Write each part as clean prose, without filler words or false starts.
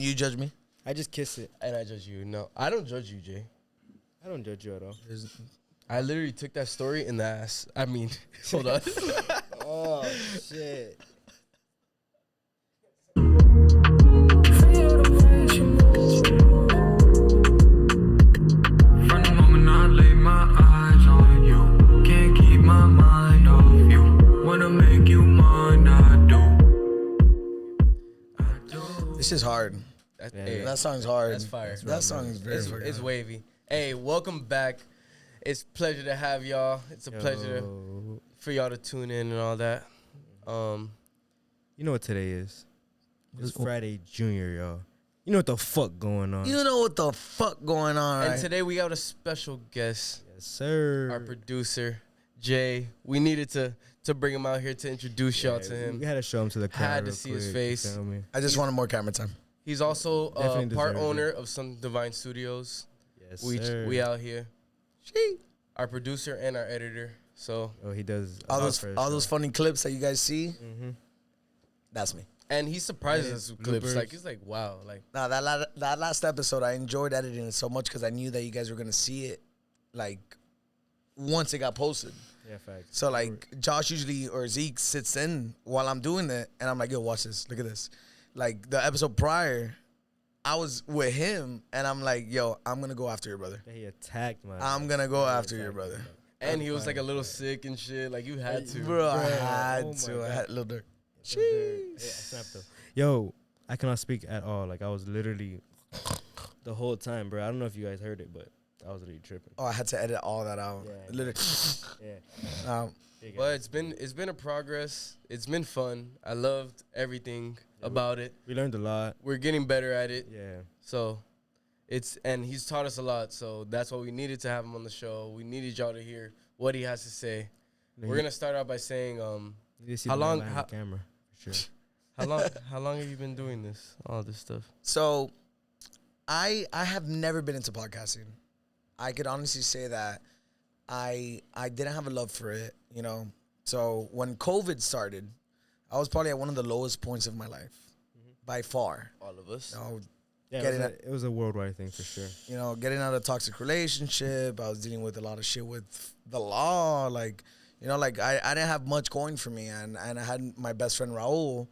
You judge me? I just kiss it. And I judge you. No, I don't judge you, Jay. I don't judge you at all. I literally took that story in the ass. I mean, hold on. Oh, shit. From the moment I lay my eyes on you, can't keep my mind off you. Wanna make you mine, I do. This is hard. That song's hard. That's fire. That song is very fucking It's hard. wavy. Hey, welcome back. It's a pleasure to have y'all. It's a pleasure for y'all to tune in and all that. You know what today is? It's Friday Jr., y'all. You know what the fuck going on? You know what the fuck going on, right? And today we got a special guest. Yes, sir. Our producer, Jay. We needed to bring him out here to introduce y'all to him. We had to show him to the crowd. Had to real see his quick, face. you feel me? I just wanted more camera time. He's also Definitely part deserves owner it. of some Divine Studios. Yes, sir. We out here. Our producer and our editor. So he does All those funny clips that you guys see. Mm-hmm. That's me. and he surprises us with clips. bloopers. Like he's like, wow, like Nah, that last episode, I enjoyed editing it so much because I knew that you guys were gonna see it, like, once it got posted. Yeah, facts. So like, Josh usually or Zeke sits in while I'm doing it, and I'm like, yo, watch this, look at this. Like the episode prior, I was with him, and I'm like, yo, I'm gonna go after your brother. He attacked my. I'm gonna go after your brother. and he was like a little sick and shit. Like you had to. Bro, I Oh had my to. God. I had Lil Durk. Yeah, I snapped though. Yo, I cannot speak at all. Like I was literally the whole time, bro. I don't know if you guys heard it, but I was really tripping. Oh, I had to edit all that out. Yeah. Literally. Yeah. But it's been a progress. It's been fun. I loved everything about it. We learned a lot. We're getting better at it. Yeah. So and he's taught us a lot. So that's why we needed to have him on the show. We needed y'all to hear what he has to say. We're gonna start out by saying, how long? Camera for sure. How long have you been doing this? All this stuff. So, I have never been into podcasting. I could honestly say that I didn't have a love for it, you know. So when COVID started, I was probably at one of the lowest points of my life, by far. All of us. You know, Yeah, it was a worldwide thing for sure. you know, getting out of a toxic relationship. I was dealing with a lot of shit with the law. Like, you know, like I didn't have much going for me. And I had my best friend Raul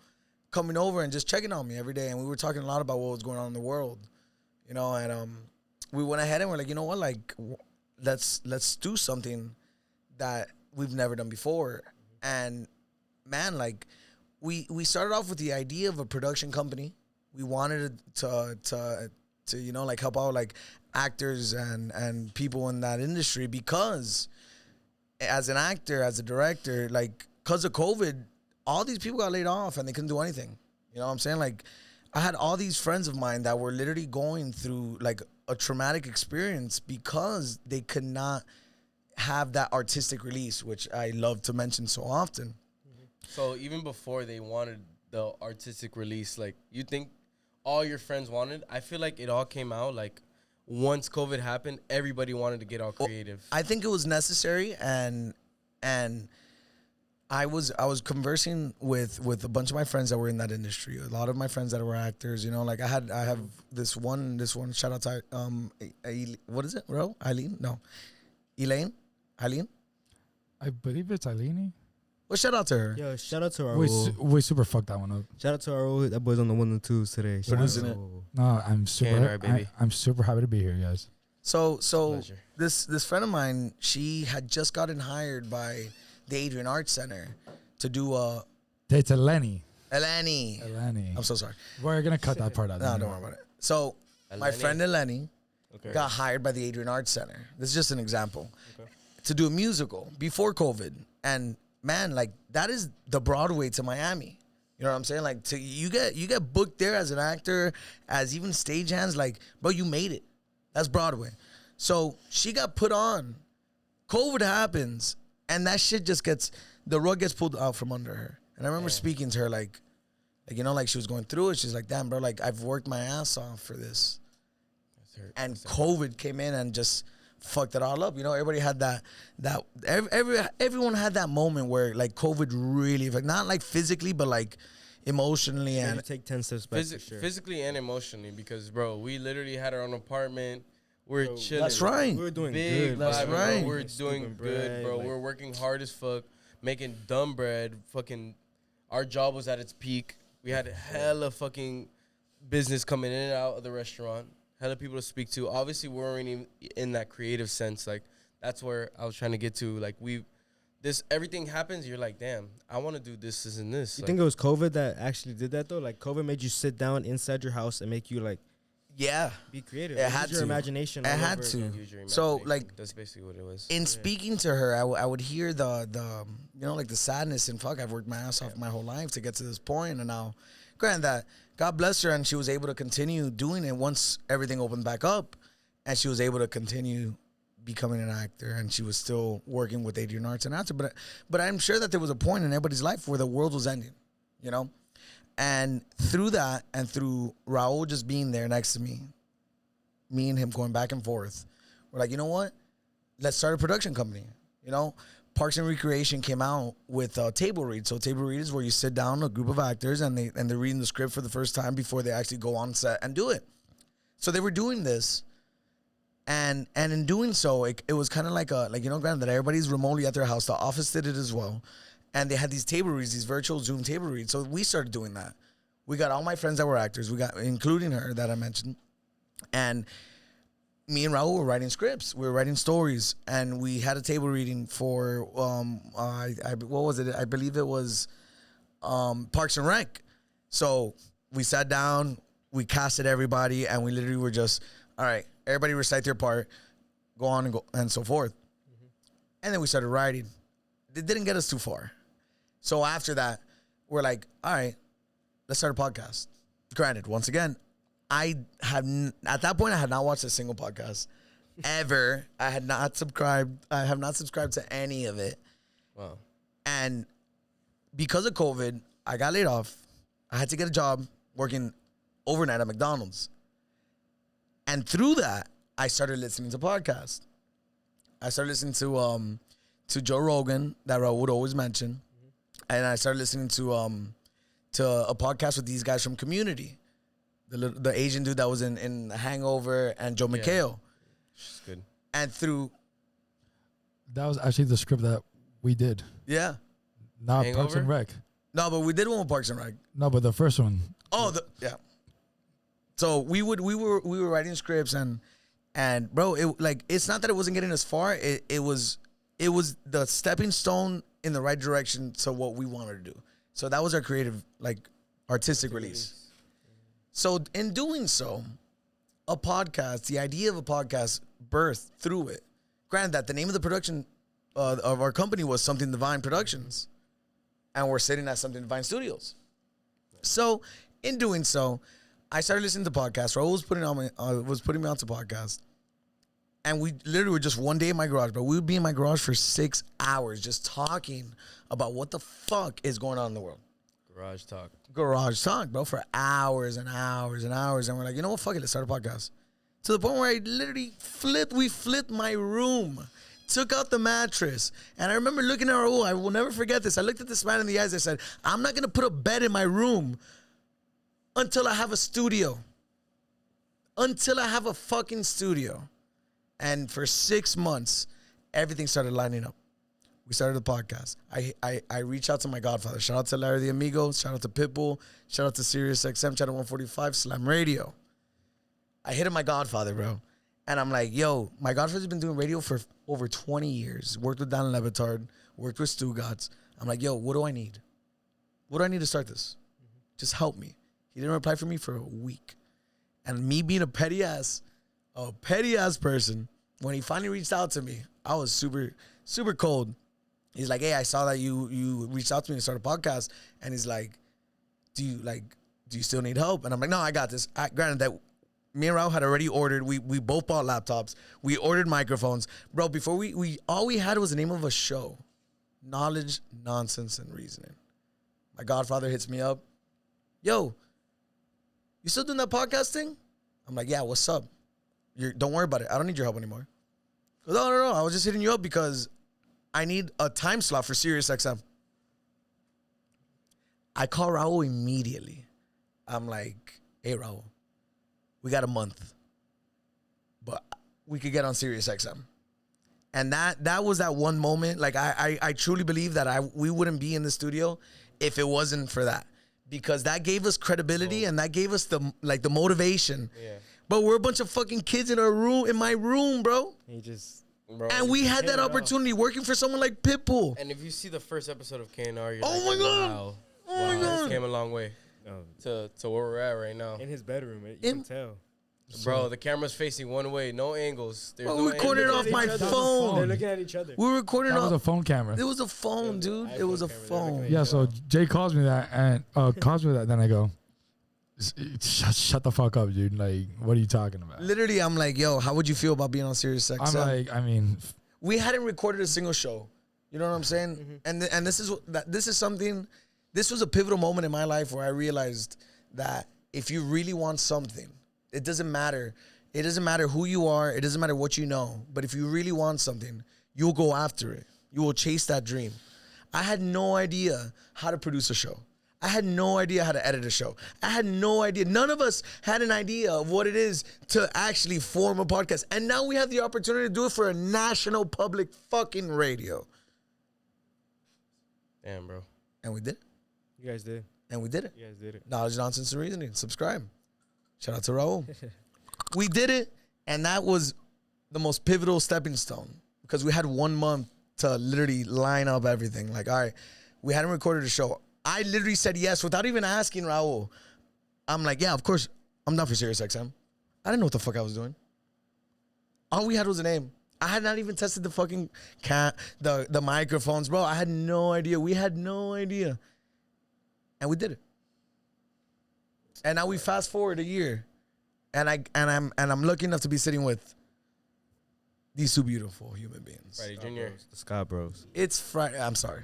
coming over and just checking on me every day. And we were talking a lot about what was going on in the world, you know, and we went ahead and we're like, you know what, like, let's do something that we've never done before. And man, like we started off with the idea of a production company. We wanted to you know, like help out like actors and people in that industry, because as an actor, as a director, like, because of COVID, all these people got laid off and they couldn't do anything. You know what I'm saying? Like, I had all these friends of mine that were literally going through like a traumatic experience because they could not have that artistic release, which I love to mention so often. So even before they wanted the artistic release, like you think all your friends wanted, I feel like it all came out like once COVID happened, everybody wanted to get all creative. I think it was necessary, and I was conversing with a bunch of my friends that were in that industry. A lot of my friends that were actors, you know, like I have this one shout out to what is it, bro? Eileen? No. Elaine? Eileen? I believe it's Eileen. Well, shout out to her. Yo, shout out to our We super fucked that one up. shout out to our that boy's on the 1 and 2s today. Shout out Producing to it. Raul. No, I'm super. baby. I'm super happy to be here, guys. So Pleasure. this friend of mine, she had just gotten hired by the Adrian Arts Center to do It's Eleni. Eleni. Eleni. I'm so sorry. We're gonna cut that part out. No, don't worry about it. So my Eleni? friend Eleni Okay. got hired by the Adrian Arts Center. This is just an example. To do a musical before COVID. And man, like, that is the Broadway to Miami. You know what I'm saying? Like, you get booked there as an actor, as even stagehands. Like, bro, you made it. That's Broadway. So she got put on. COVID happens, and that shit just the rug gets pulled out from under her. And I remember speaking to her like, you know, like she was going through it. She's like, damn, bro, like I've worked my ass off for this. And COVID came in and just fucked it all up. You know, everybody had everyone had that moment where like COVID really, like, not like physically, but like emotionally You and take 10 steps back for sure. Physically and emotionally, because bro, we literally had our own apartment. We're Bro, chilling. that's right. We were doing Big good. That's vibing, bro. right. We're Making doing stupid good, bread, bro. like- We're working hard as fuck, making dumb bread. Fucking, our job was at its peak. We had hella fucking business coming in and out of the restaurant. Hella people to speak to. Obviously, we weren't even in that creative sense. Like, that's where I was trying to get to. Like, everything happens. You're like, damn, I want to do this and this. You Like, think it was COVID that actually did that though? Like COVID made you sit down inside your house and make you like yeah. be creative. It Use had your to. imagination. It all had over to. again. use your So, imagination. like, that's basically what it was. In speaking to her, I would hear the like the sadness and fuck. I've worked my ass off my whole life to get to this point, and now, granted that God bless her, and she was able to continue doing it once everything opened back up, and she was able to continue becoming an actor, and she was still working with Adrian Arts and actor. But I'm sure that there was a point in everybody's life where the world was ending, you know, and through that, and through Raul just being there next to me and him going back and forth, we're like, you know what? Let's start a production company. You know, Parks and Recreation came out with table read. So table read is where you sit down a group of actors and they're reading the script for the first time before they actually go on set and do it. So they were doing this, and in doing so, it was kind of like granted that everybody's remotely at their house. The office did it as well, and they had these table reads, these virtual Zoom table reads. So we started doing that. We got all my friends that were actors. We got, including her that I mentioned, and me and Raul were writing scripts. We were writing stories, and we had a table reading for what was it? I believe it was Parks and Rec. So we sat down, we casted everybody, and we literally were just, all right, everybody recite their part, go on and so forth. And then we started writing. It didn't get us too far. So after that, we're like, all right, let's start a podcast. Granted, once again, at that point, I had not watched a single podcast ever. I have not subscribed to any of it. Wow. And because of COVID, I got laid off. I had to get a job working overnight at McDonald's. And through that, I started listening to podcasts. I started listening to Joe Rogan, that Raul would always mention. And I started listening to a podcast with these guys from Community. The Asian dude that was in Hangover, and Joe McHale. It's good. And through... That was actually the script that we did. Yeah. Not Parks Hangover? and Rec. No, but we did one with Parks and Rec. No, but the first one. Oh, yeah. So we were writing scripts, and bro, it's not that it wasn't getting us far. It was the stepping stone in the right direction to what we wanted to do. So that was our creative, artistic release. So in doing so, a podcast, the idea of a podcast birthed through it. Granted that the name of the production of our company was Something Divine Productions, and we're sitting at Something Divine Studios. So in doing so, I started listening to podcasts. Raul was putting me onto podcasts. And we literally were just one day in my garage, but we would be in my garage for 6 hours just talking about what the fuck is going on in the world. Garage talk, bro, for hours and hours and hours. And we're like, you know what, fuck it, let's start a podcast. To the point where I literally flipped my room, took out the mattress. And I remember looking at Raul, I will never forget this. I looked at this man in the eyes, I said, I'm not going to put a bed in my room until I have a studio. Until I have a fucking studio. And for 6 months, everything started lining up. We started a podcast. I reached out to my godfather. Shout out to Larry the Amigo. Shout out to Pitbull. Shout out to Sirius XM, Channel 145, Slam Radio. I hit up my godfather, bro. And I'm like, yo, my godfather's been doing radio for over 20 years. Worked with Don Levitard. Worked with Stugatz. I'm like, yo, what do I need? What do I need to start this? Just help me. He didn't reply for me for a week. And me being a petty ass person, when he finally reached out to me, I was super, super cold. He's like, hey, I saw that you reached out to me to start a podcast. And he's like, do you still need help? And I'm like, no, I got this. Granted that me and Raul had already ordered. We both bought laptops. We ordered microphones. Bro, before we all we had was the name of a show. Knowledge, Nonsense, and Reasoning. My godfather hits me up. Yo, you still doing that podcast thing? I'm like, yeah, what's up? Don't worry about it. I don't need your help anymore. He goes, no. I was just hitting you up because I need a time slot for Sirius XM. I call Raul immediately. I'm like, hey, Raul, we got a month, but we could get on Sirius XM. And that was that one moment. Like, I truly believe that we wouldn't be in the studio if it wasn't for that. Because that gave us credibility and that gave us the motivation. Yeah. But we're a bunch of fucking kids in my room, bro. Bro, and we had that opportunity working for someone like Pitbull. And if you see the first episode of KNR, you're oh my God. Oh my God. This came a long way to where we're at right now. In his bedroom, you can tell. Bro, the camera's facing one way, no angles. There's no recording it off my phone. They're looking at each other. We were recording off. It was a phone camera. It was a phone, dude. It was a phone. Yeah, so Jay calls me that, and then I go, shut the fuck up, dude. Like, what are you talking about? Literally, I'm like, yo, how would you feel about being on Sirius XM? I'm like, I mean, we hadn't recorded a single show. You know what I'm saying? Mm-hmm. And this is something. This was a pivotal moment in my life where I realized that if you really want something, it doesn't matter. It doesn't matter who you are. It doesn't matter what you know. But if you really want something, you'll go after it. You will chase that dream. I had no idea how to produce a show. I had no idea how to edit a show. I had no idea. None of us had an idea of what it is to actually form a podcast. And now we have the opportunity to do it for a national public fucking radio. Damn, bro. And we did it. You guys did. And we did it. You guys did it. Knowledge, nonsense, and reasoning. Subscribe. Shout out to Raul. We did it, and that was the most pivotal stepping stone because we had 1 month to literally line up everything. Like, all right, we hadn't recorded a show. I literally said yes without even asking Raul. I'm like, yeah, of course, I'm down for Sirius XM. I didn't know what the fuck I was doing. All we had was a name. I had not even tested the fucking the microphones, bro. I had no idea. We had no idea. And we did it. And now we fast forward a year, and I'm lucky enough to be sitting with these two beautiful human beings. Friday Jr. The Scott Bros. It's Friday. I'm sorry.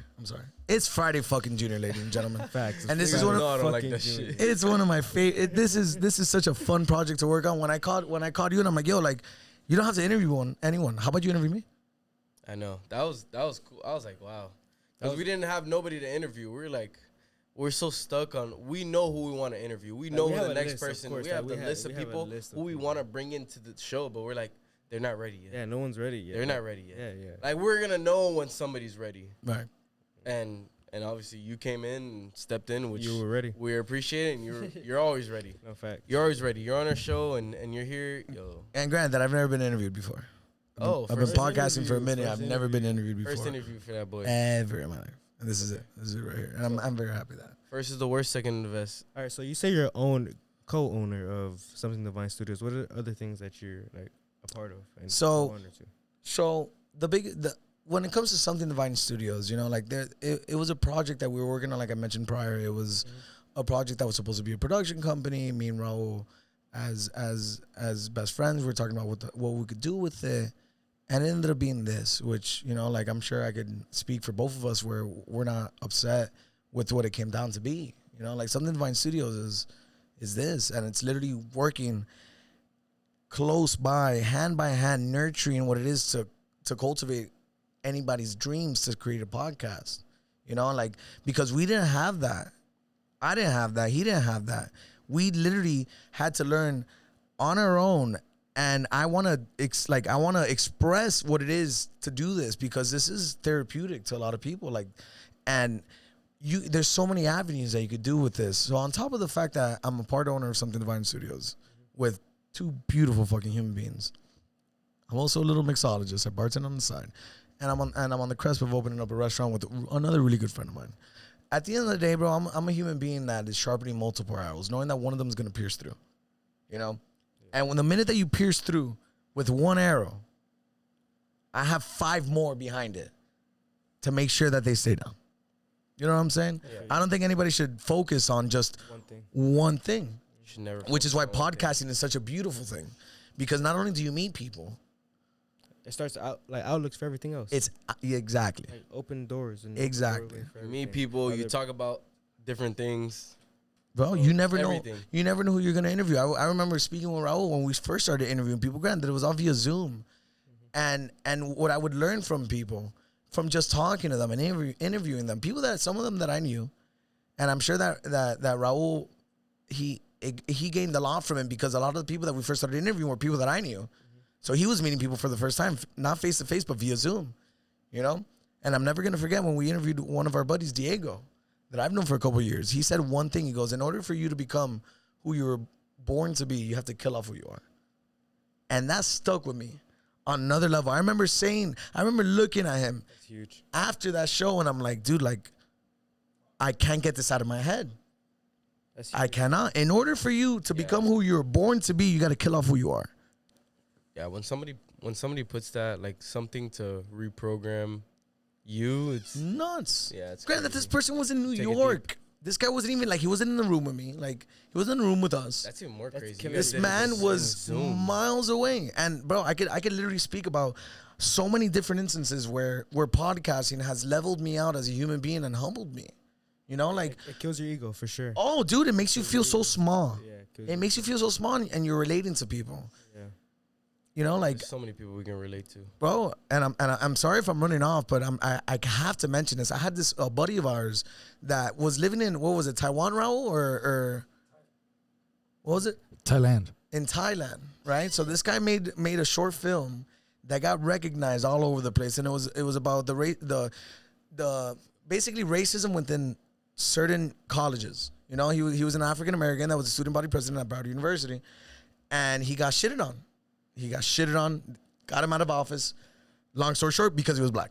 It's Friday fucking Jr., ladies and gentlemen. Facts. And this is one of I don't like that shit. It's one of my favorite. This is such a fun project to work on. When I called you, and I'm like, yo, like, you don't have to interview anyone. How about you interview me? I know that was cool. I was like, wow, because we didn't have nobody to interview. We were like. We're so stuck on. We know who we want to interview. We know who the next person. We have the list of people who we want to bring into the show, but we're like, they're not ready yet. Yeah, no one's ready yet. They're not ready yet. Yeah. Like we're gonna know when somebody's ready. Right. And obviously you came in and stepped in, which you were ready. We appreciate it. And you're always ready. No fact. You're always ready. You're on our show and you're here, yo. And granted, I've never been interviewed before. I've been podcasting for a minute. I've never been interviewed before. First interview for that boy. Ever in my life. And this is it. This is it right here. And I'm very happy with that. First is the worst, second the best. All right, so you say you're co-owner of Something Divine Studios. What are the other things that you're like a part of? And so when it comes to Something Divine Studios, you know, like it was a project that we were working on. Like I mentioned prior, it was a project that was supposed to be a production company. Me and Raul, as best friends, we're talking about what we could do with it. And it ended up being this, which, you know, like I'm sure I could speak for both of us where we're not upset with what it came down to be. You know, like Something Divine Studios is this, and it's literally working close by hand, nurturing what it is to cultivate anybody's dreams to create a podcast. You know, like, because we didn't have that. I didn't have that. He didn't have that. We literally had to learn on our own. And I want to express what it is to do this because this is therapeutic to a lot of people. Like, and there's so many avenues that you could do with this. So on top of the fact that I'm a part owner of Something Divine Studios with two beautiful fucking human beings, I'm also a little mixologist. I bartend on the side, and I'm on the cusp of opening up a restaurant with another really good friend of mine. At the end of the day, bro, I'm a human being that is sharpening multiple arrows, knowing that one of them is gonna pierce through. You know. And when the minute that you pierce through with one arrow, I have 5 more behind it to make sure that they stay down. You know what I'm saying? Yeah. I don't think anybody should focus on just one thing. You should never. Which is why podcasting is such a beautiful thing, because not only do you meet people, it starts out like outlooks for everything else. It's exactly like open doors and exactly. You meet people. You talk about different things. Bro, you never know. You never know who you're gonna interview. I remember speaking with Raul when we first started interviewing people. Granted, it was all via Zoom, and what I would learn from people from just talking to them and interviewing them, some of them that I knew, And I'm sure that Raul, he gained a lot from it because a lot of the people that we first started interviewing were people that I knew. So he was meeting people for the first time, not face to face, but via Zoom, you know? And I'm never going to forget when we interviewed one of our buddies, Diego, that I've known for a couple of years. He said one thing. He goes, in order for you to become who you were born to be, you have to kill off who you are. And that stuck with me on another level. I remember looking at him That's huge. after that show, and I'm like, dude, like, I can't get this out of my head. That's I huge. cannot. In order for you to become who you're born to be, you got to kill off who you are. Yeah, when somebody puts that, like, something to reprogram you, it's Nuts. Yeah, it's Granted, crazy. this person was in New Take it York. This guy wasn't even, like, he wasn't in the room with me. Like, he wasn't in the room with us. that's even more That's crazy. Kevin- You guys This did it man in was Zoom. miles away. And, bro, I could literally speak about so many different instances where podcasting has leveled me out as a human being and humbled me. You know, like, It kills your ego for sure. oh, dude, it makes you feel so small. Yeah, It makes you feel so small, and you're relating to people. Yeah. You know, like, There's so many people we can relate to. bro, and I'm sorry if I'm running off, but I have to mention this. I had this a buddy of ours that was living in, what was it, Taiwan, Raul, or what was it? Thailand. In Thailand, right? So this guy made a short film that got recognized all over the place, and it was about the basically racism within certain colleges. You know, he was an African American that was a student body president at Broward University, and he got shitted on. Got him out of office. Long story short, because he was black.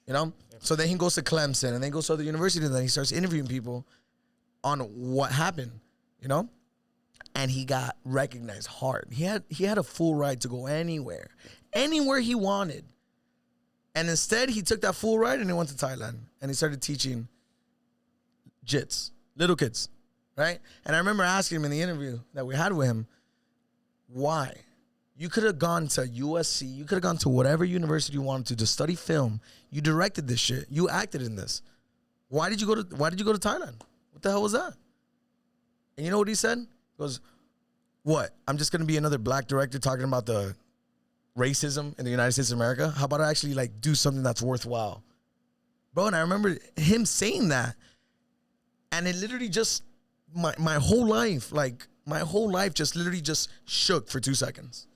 You know? So then he goes to Clemson, and then goes to other universities, and then he starts interviewing people on what happened, you know? And he got recognized hard. He had a full right to go anywhere he wanted. And instead, he took that full ride and he went to Thailand, and he started teaching jits, little kids, right? And I remember asking him in the interview that we had with him, why? You could have gone to USC. You could have gone to whatever university you wanted to study film. You directed this shit. You acted in this. Why did you go to Thailand? What the hell was that? And you know what he said? He goes, what? I'm just gonna be another black director talking about the racism in the United States of America? How about I actually, like, do something that's worthwhile? Bro, and I remember him saying that. And it literally just my whole life just literally just shook for 2 seconds.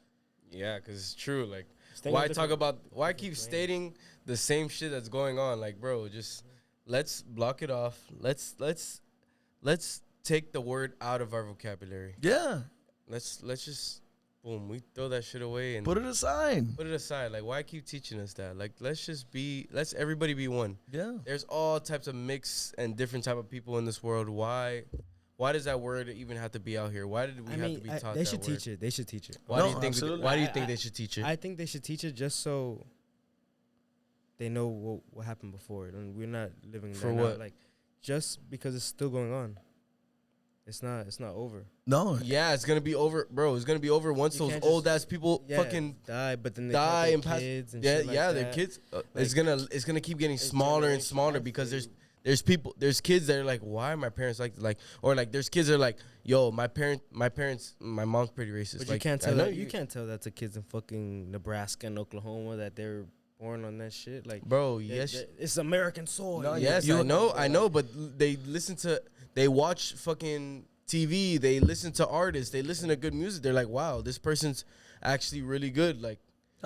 Yeah, because it's true. Like, Staying why with the talk cr- about, why keep stating the same shit that's going on? Like, bro, just let's block it off. Let's take the word out of our vocabulary. Yeah. Let's just, boom, we throw that shit away and Put it aside. put it aside. Like, why keep teaching us that? Like, let's everybody be one. Yeah. There's all types of mix and different type of people in this world. Why does that word even have to be out here? Why did we have to be taught they that should word? teach it. They should teach it. Why No, do you think? absolutely. Why do you think they should teach it? I think they should teach it just so they know what happened before, and we're not living For there now. what? Like, just because it's still going on, it's not over. No. Yeah, it's gonna be over, bro. It's gonna be over once You those can't old just- ass people Yeah, fucking die, but then they die tell and their pass. kids and Yeah, shit like yeah, that. their kids. It's Like, gonna keep getting it's smaller and generational smaller because after there's kids that are like, why are my parents like, or like there's kids that are like, yo, my mom's pretty racist. But like, you can't I tell know that. You can't tell that to kids in fucking Nebraska and Oklahoma that they're born on that shit. Like, bro. they- Yes, it's American soil. No, yes, you- I know, but they watch fucking TV, they listen to artists, they listen to good music. They're like, wow, this person's actually really good. Like,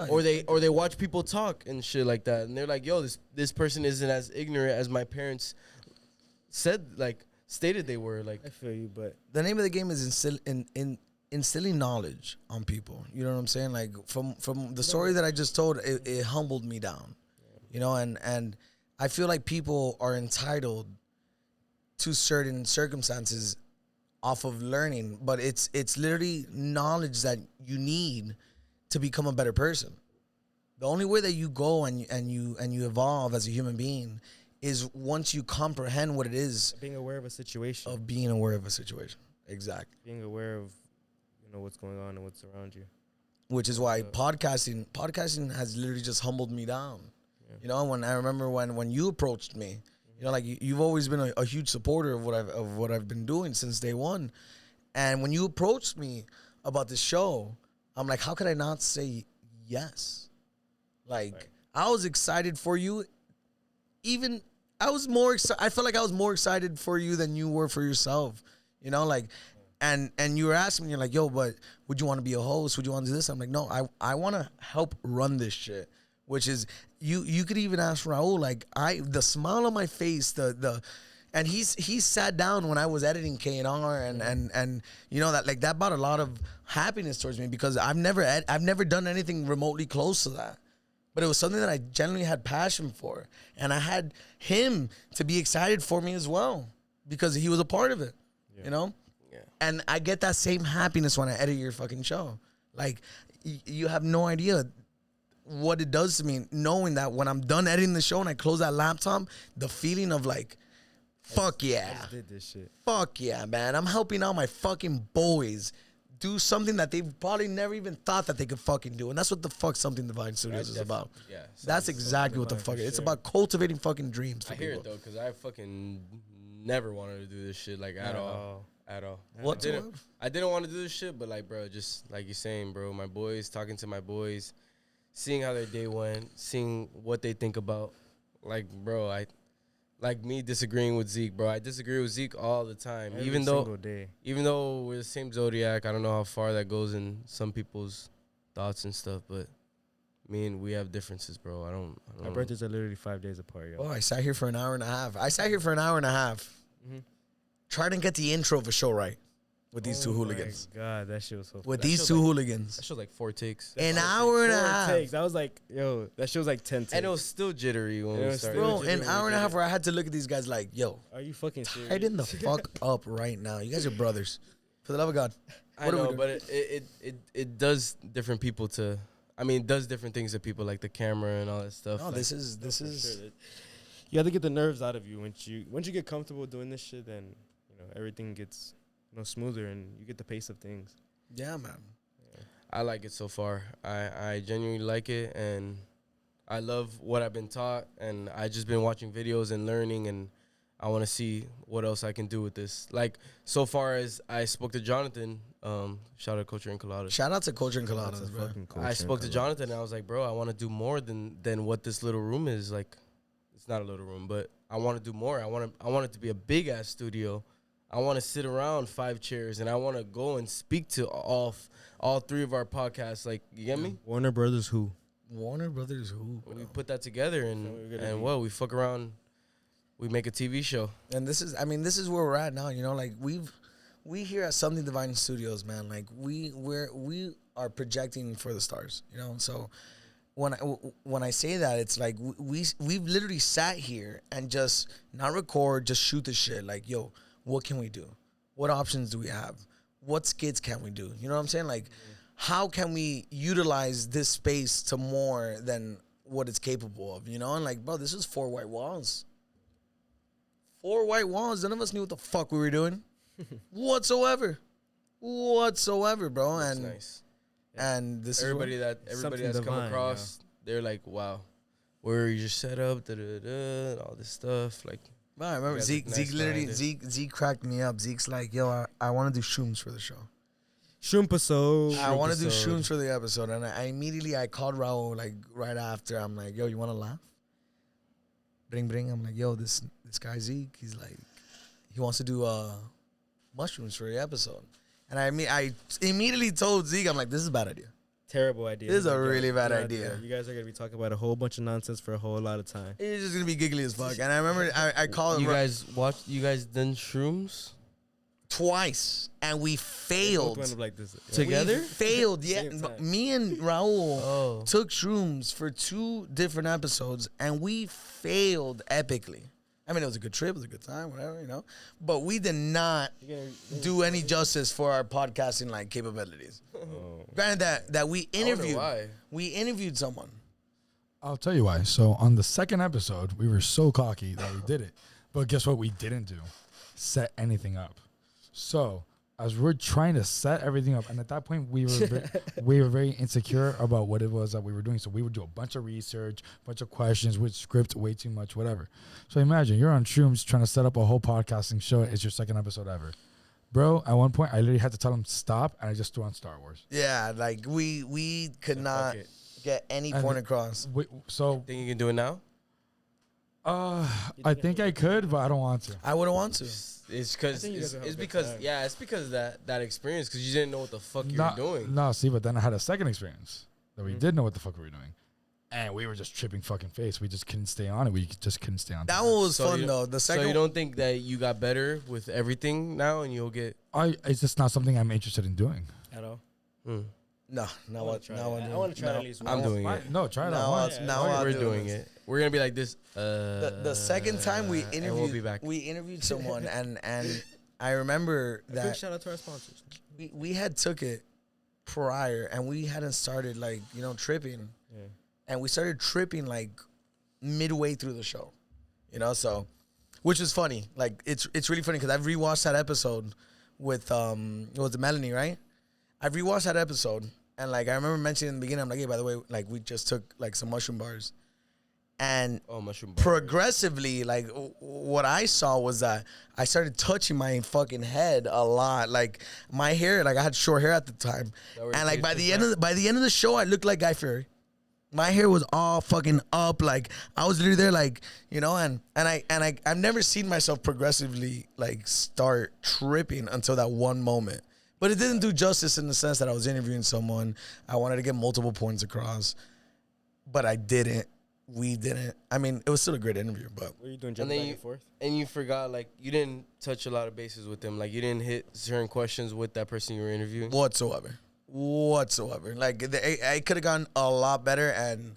or they watch people talk and shit like that, and they're like, yo, this person isn't as ignorant as my parents stated they were. Like, I feel you, but The name of the game is instilling knowledge on people. You know what I'm saying? Like, from the story that I just told, it humbled me down. You know, and I feel like people are entitled to certain circumstances off of learning, but it's literally knowledge that you need to become a better person. The only way that you go and you evolve as a human being is once you comprehend what it is being aware of a situation, of being aware of a situation. Exactly. being aware of what's going on and what's around you. Which is why podcasting has literally just humbled me down. Yeah. You know, when I remember when you approached me, you know, like you've always been a huge supporter of what I've been doing since day one. And when you approached me about the show, I'm like, how could I not say yes? Like, I was excited for you. Even I was more excited. I felt like I was more excited for you than you were for yourself. You know, like, and you were asking me, you're like, yo, but would you want to be a host? Would you want to do this? I'm like, no, I want to help run this shit. Which is, you could even ask Raul, like, the smile on my face, and he sat down when I was editing K&R and you know, that brought a lot of happiness towards me, because I've never done anything remotely close to that. But it was something that I genuinely had passion for. And I had him to be excited for me as well, because he was a part of it, you know? Yeah. And I get that same happiness when I edit your fucking show. Like, you have no idea what it does to me, knowing that when I'm done editing the show and I close that laptop, the feeling of like, fuck yeah. I just did this shit. Fuck yeah, man. I'm helping out my fucking boys do something that they probably never even thought that they could fucking do. And that's what the fuck Something Divine Studios is about. Yeah. That's exactly what the fuck it is. It's about cultivating fucking dreams for I hear people. it though, because I fucking never wanted to do this shit, like, at all. At all. I didn't want to do this shit, but like, bro, just like you're saying, bro, my boys, talking to my boys, seeing how their day went, seeing what they think about. Like, bro, like me disagreeing with Zeke, bro. I disagree with Zeke all the time. Even though we're the same zodiac, I don't know how far that goes in some people's thoughts and stuff, but we have differences, bro. I don't Our birthdays are literally 5 days apart, yo. Oh, I sat here for an hour and a half. Trying to get the intro of a show right. With these two hooligans. Oh my God, that shit was so funny. With these two hooligans. That show's like 4 takes. An hour and a half. Takes. I was like, yo, that shit was like 10 takes. And it was still jittery when we started. Bro, an hour and a half where I had to look at these guys like, yo. Are you fucking serious? Tighten the fuck up right now. You guys are brothers. For the love of God. I know, but it does different people to... it does different things to people, like the camera and all that stuff. No, like, this is... Sure. You have to get the nerves out of you. Once you get comfortable doing this shit, then, everything gets... smoother, and you get the pace of things. Yeah, man. Yeah. I like it so far. I genuinely like it, and I love what I've been taught, and I just been watching videos and learning, and I want to see what else I can do with this. Like, so far as I spoke to Jonathan, shout out Culture and Coladas. Shout out to Culture and Coladas, bro. I spoke to Jonathan, and I was like, bro, I want to do more than what this little room is. Like, it's not a little room, but I want to do more. I want it to be a big ass studio. I want to sit around 5 chairs, and I want to go and speak to all 3 of our podcasts. Like, you get me? Warner Brothers who? Warner Brothers who? Bro? We put that together, and we fuck around. We make a TV show. And this is where we're at now. Like we here at Something Divine Studios, man. Like we are projecting for the stars. So when I say that, it's like we've literally sat here and just not record, just shoot the shit. Like, yo. What can we do? What options do we have? What skits can we do? You know what I'm saying? Like, how can we utilize this space to more than what it's capable of? And like, bro, this is 4 white walls. 4 white walls. None of us knew what the fuck we were doing whatsoever, bro. And nice. And this everybody that's come across, they're like, wow, where you just set up, all this stuff, like. Well, I remember Zeke cracked me up. Zeke's like, yo, I want to do shrooms for the show. Shroom-episode. I want to do shrooms for the episode. And I immediately called Raul, like, right after. I'm like, yo, you want to laugh? Bring. I'm like, yo, this guy Zeke, he's like, he wants to do mushrooms for the episode. And I immediately told Zeke, I'm like, this is a bad idea. Terrible idea. This is a really bad idea. You guys are going to be talking about a whole bunch of nonsense for a whole lot of time. It's just going to be giggly as fuck. And I remember I called you guys done shrooms? Twice. And we failed. Like this. Yeah. Together? We failed, yeah. Me and Raul took shrooms for 2 different episodes, and we failed epically. It was a good trip. It was a good time, whatever, But we did not do any justice for our podcasting, like, capabilities. Granted that we interviewed. Why. We interviewed someone. I'll tell you why. So on the 2nd episode, we were so cocky that we did it. But guess what we didn't do? Set anything up. So as we're trying to set everything up, and at that point we were very insecure about what it was that we were doing. So we would do a bunch of research, bunch of questions, with script way too much, whatever. So imagine you're on shrooms trying to set up a whole podcasting show. It's your 2nd episode ever. Bro, at one point I literally had to tell him stop, and I just threw on Star Wars. Yeah, like we could not get any point across. Think you can do it now? I think I could, but I don't want to. I wouldn't want to. It's because think you guys will have it's a good because time. it's because of that experience because you didn't know what the fuck you were doing. No, see, but then I had a second experience that we did know what the fuck we were doing. And we were just tripping fucking face. We just couldn't stay on it. We just couldn't stay on That it. one was So fun you- though. The second, So you don't think that you got better with everything now, and you'll get It's just not something I'm interested in doing. At all. no, now I what? want Now I want to try it at least I'm once. doing it. No, try it Now out once. I'll- now I'll We're do doing this. it. We're gonna be like this. The second time we and interviewed, we'll be back. we interviewed someone, and I remember Quick that shout out to our sponsors. we had took it prior, and we hadn't started like tripping, Yeah. and we started tripping like midway through the show, so which was funny. Like it's really funny because I've rewatched that episode with it was Melanie, right? I've rewatched that episode, and like I remember mentioning in the beginning, I'm like, hey, by the way, like we just took like some mushroom bars, and mushroom. progressively, like what I saw was that I started touching my fucking head a lot. Like my hair, like I had short hair at the time, where your and like face by was the end of the show, I looked like Guy Fieri. My hair was all fucking up. Like I was literally there, like and I've never seen myself progressively like start tripping until that one moment. But it didn't do justice in the sense that I was interviewing someone. I wanted to get multiple points across, but I didn't. We didn't. I mean, it was still a great interview, but What are you doing? And Jumping then back and forth? and you forgot, like you didn't touch a lot of bases with them. Like you didn't hit certain questions with that person you were interviewing. whatsoever. Like I could have gone a lot better, and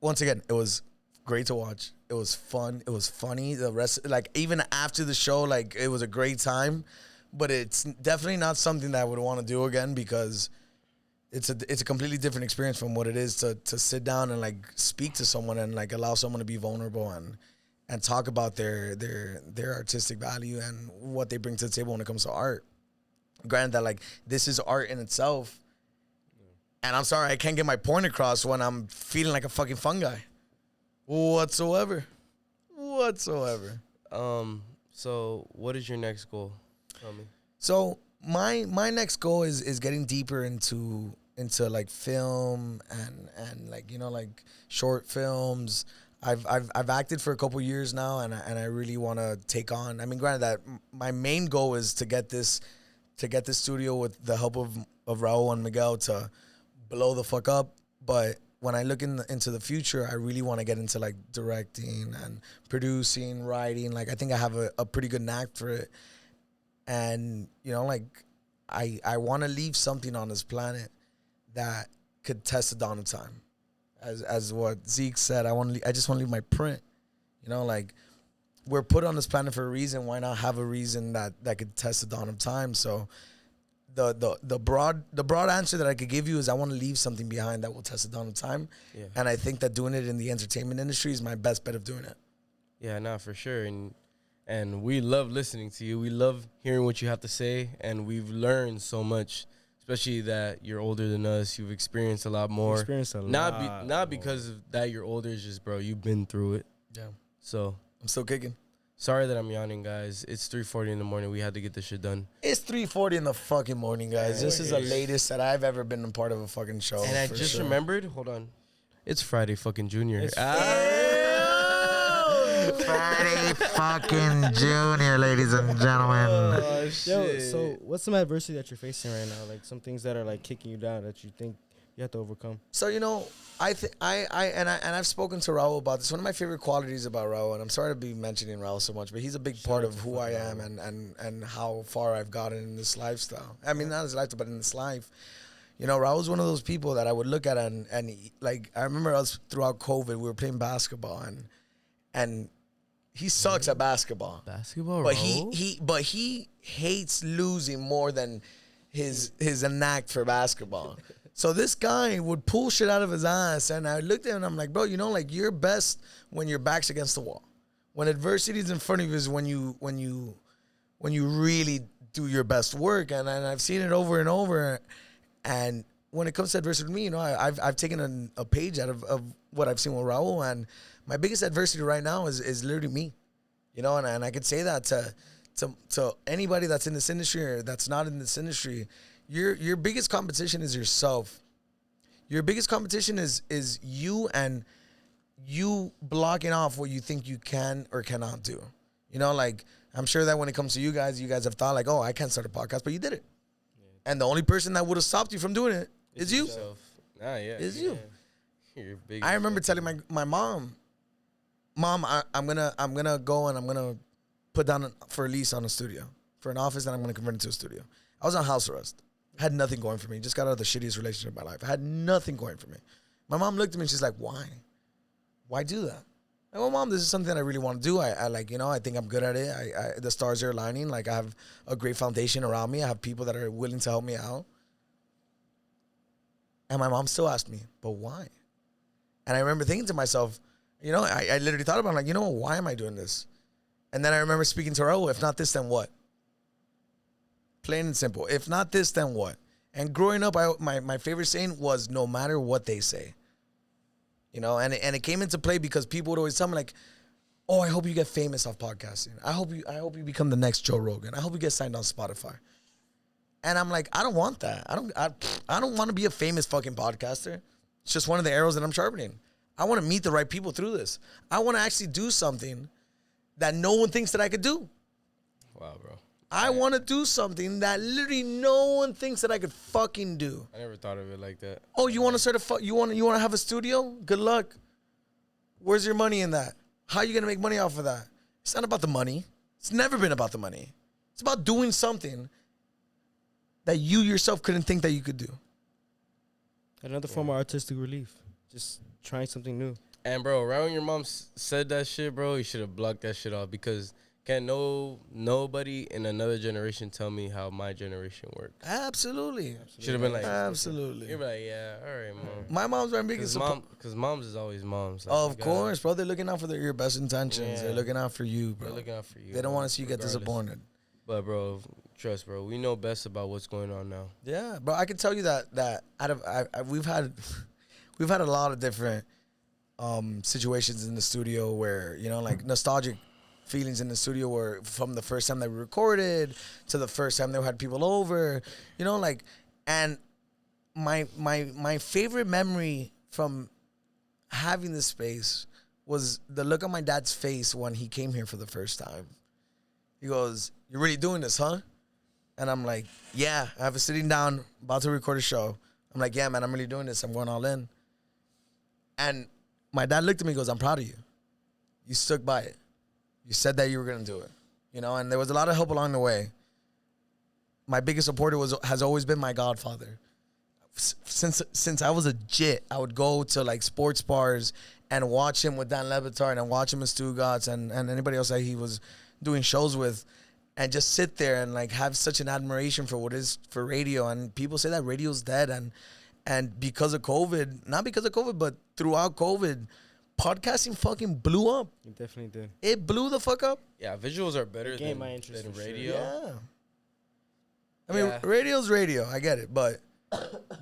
once again, it was great to watch. It was fun. It was funny. The rest, like even after the show, like it was a great time. But it's definitely not something that I would want to do again because it's a completely different experience from what it is to sit down and like speak to someone and like allow someone to be vulnerable and talk about their artistic value and what they bring to the table when it comes to art. Granted that like this is art in itself, and I'm sorry I can't get my point across when I'm feeling like a fucking fungi whatsoever. So what is your next goal? Tell me. So my next goal is getting deeper into like film and like like short films. I've acted for a couple years now, and I really want to take on. I mean, granted that my main goal is to get this studio with the help of Raul and Miguel to blow the fuck up. But when I look into the future, I really want to get into like directing and producing, writing. Like I think I have a pretty good knack for it. And, like, I want to leave something on this planet that could test the dawn of time. As what Zeke said, I just want to leave my print. Like, we're put on this planet for a reason. Why not have a reason that could test the dawn of time? So the broad answer that I could give you is I want to leave something behind that will test the dawn of time. Yeah. And I think that doing it in the entertainment industry is my best bet of doing it. Yeah, no, for sure. And we love listening to you. We love hearing what you have to say, and we've learned so much, especially that you're older than us. You've experienced a lot more. Experienced a Not lot not more. because of that you're older, it's just, bro, you've been through it. Yeah. So I'm still kicking. sorry that I'm yawning, guys. It's 3:40 in the morning. We had to get this shit done. It's 3:40 in the fucking morning, guys. This is the latest that I've ever been a part of a fucking show. And I for just sure. remembered. Hold on. It's Friday fucking Junior. Friday fucking Junior, ladies and gentlemen. Oh, Yo, shit. so what's some adversity that you're facing right now? Like some things that are like kicking you down that you think you have to overcome. So I've spoken to Raul about this. One of my favorite qualities about Raul, and I'm sorry to be mentioning Raul so much, but he's a big part of who I am and how far I've gotten in this lifestyle. I mean, not his lifestyle, but in this life. Raul's one of those people that I would look at and like I remember us throughout COVID, we were playing basketball and he sucks at basketball. Basketball, But Raul? he hates losing more than his knack for basketball. So this guy would pull shit out of his ass, and I looked at him and I'm like, bro, like you're best when your back's against the wall. When adversity is in front of you is when you really do your best work, and I've seen it over and over. And when it comes to adversity with me, I've taken a page out of what I've seen with Raul, and my biggest adversity right now is literally me, and I could say that to anybody that's in this industry or that's not in this industry. Your biggest competition is yourself. Your biggest competition is you and you blocking off what you think you can or cannot do. You know, like, I'm sure that when it comes to you guys have thought like, oh, I can't start a podcast, but you did it. Yeah. And the only person that would have stopped you from doing it is you. Is you. You're big. I remember telling my mom, I'm gonna go and I'm gonna put down for a lease on a studio, for an office, and I'm gonna convert it to a studio. I was on house arrest. I had nothing going for me. Just got out of the shittiest relationship of my life. I had nothing going for me. My mom looked at me and she's like, why? Why do that? I go, well, Mom, this is something I really want to do. I like, you know, I think I'm good at it. The stars are aligning. Like, I have a great foundation around me. I have people that are willing to help me out. And my mom still asked me, but why? And I remember thinking to myself, you know, I literally thought about it, like, you know, why am I doing this? And then I remember speaking to her, oh, if not this, then what? Plain and simple. If not this, then what? And growing up, my favorite saying was, no matter what they say. You know, and it came into play because people would always tell me like, oh, I hope you get famous off podcasting. I hope you become the next Joe Rogan. I hope you get signed on Spotify. And I'm like, I don't want that. I don't want to be a famous fucking podcaster. It's just one of the arrows that I'm sharpening. I want to meet the right people through this. I want to actually do something that no one thinks that I could do. Wow, bro. I want to do something that literally no one thinks that I could fucking do. I never thought of it like that. Oh, you want to start you want to have a studio? Good luck. Where's your money in that? How are you going to make money off of that? It's not about the money. It's never been about the money. It's about doing something that you yourself couldn't think that you could do. Another form of artistic relief. Just trying something new. And, bro, right when your mom said that shit, bro, you should have blocked that shit off because can't nobody in another generation tell me how my generation works. Absolutely. Should have been like, absolutely. You're like, yeah, all right, mom. My mom's my biggest support. Because moms is always moms. Like, of course, bro. They're looking out for your best intentions. Yeah. They're looking out for you, bro. They're looking out for you. They don't want to see you get regardless. disappointed. But, bro, trust, bro. We know best about what's going on now. Yeah, bro. I can tell you that out of we've had a lot of different situations in the studio where, you know, like nostalgic feelings in the studio were from the first time that we recorded to the first time that we had people over, you know, like, and my favorite memory from having this space was the look on my dad's face when he came here for the first time. He goes, "You're really doing this, huh?" And I'm like, "Yeah." I have a sitting down, about to record a show. I'm like, "Yeah, man, I'm really doing this. I'm going all in." And my dad looked at me and goes, "I'm proud of you. You stuck by it. You said that you were going to do it." You know, and there was a lot of help along the way. My biggest supporter has always been my godfather. Since I was a jit, I would go to like sports bars and watch him with Dan Lebatard and watch him with Stu Gatz and anybody else that he was doing shows with, and just sit there and like have such an admiration for what is for radio. And people say that radio's dead, and because of COVID, not because of COVID, but throughout COVID, podcasting fucking blew up. It definitely did. It blew the fuck up. Yeah, visuals are better gained my interest than for sure. radio. Yeah. I mean, radio's radio. I get it, but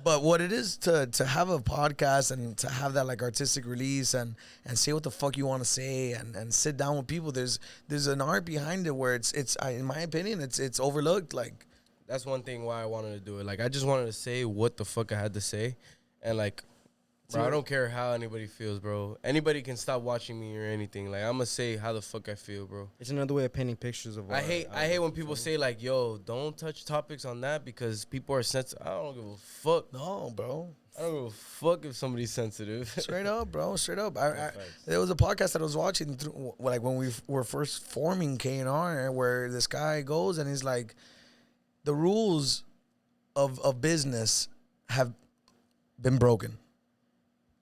what it is to have a podcast and to have that like artistic release and say what the fuck you want to say and sit down with people, there's an art behind it where it's in my opinion it's overlooked. Like, that's one thing why I wanted to do it. Like, I just wanted to say what the fuck I had to say, and like, bro, I don't care how anybody feels, bro. Anybody can stop watching me or anything. Like, I'm gonna say how the fuck I feel, bro. It's another way of painting pictures of. I hate when people say like, "Yo, don't touch topics on that because people are sensitive." I don't give a fuck. no, bro. I don't give a fuck if somebody's sensitive. Straight up, bro. Straight up. There was a podcast that I was watching through, like when we were first forming K&R, where this guy goes and he's like, the rules of business have been broken.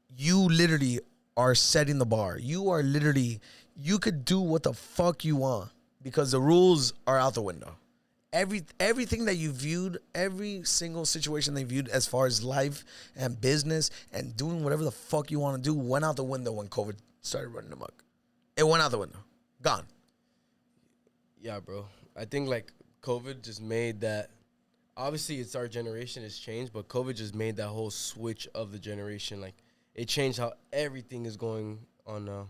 You literally are setting the bar. You could do what the fuck you want because the rules are out the window. Everything that you viewed, every single situation they viewed as far as life and business and doing whatever the fuck you want to do went out the window when COVID started running amok. It went out the window. Gone. Yeah, bro. I think like COVID just made that. Obviously, it's our generation has changed, but COVID just made that whole switch of the generation. Like, it changed how everything is going on now.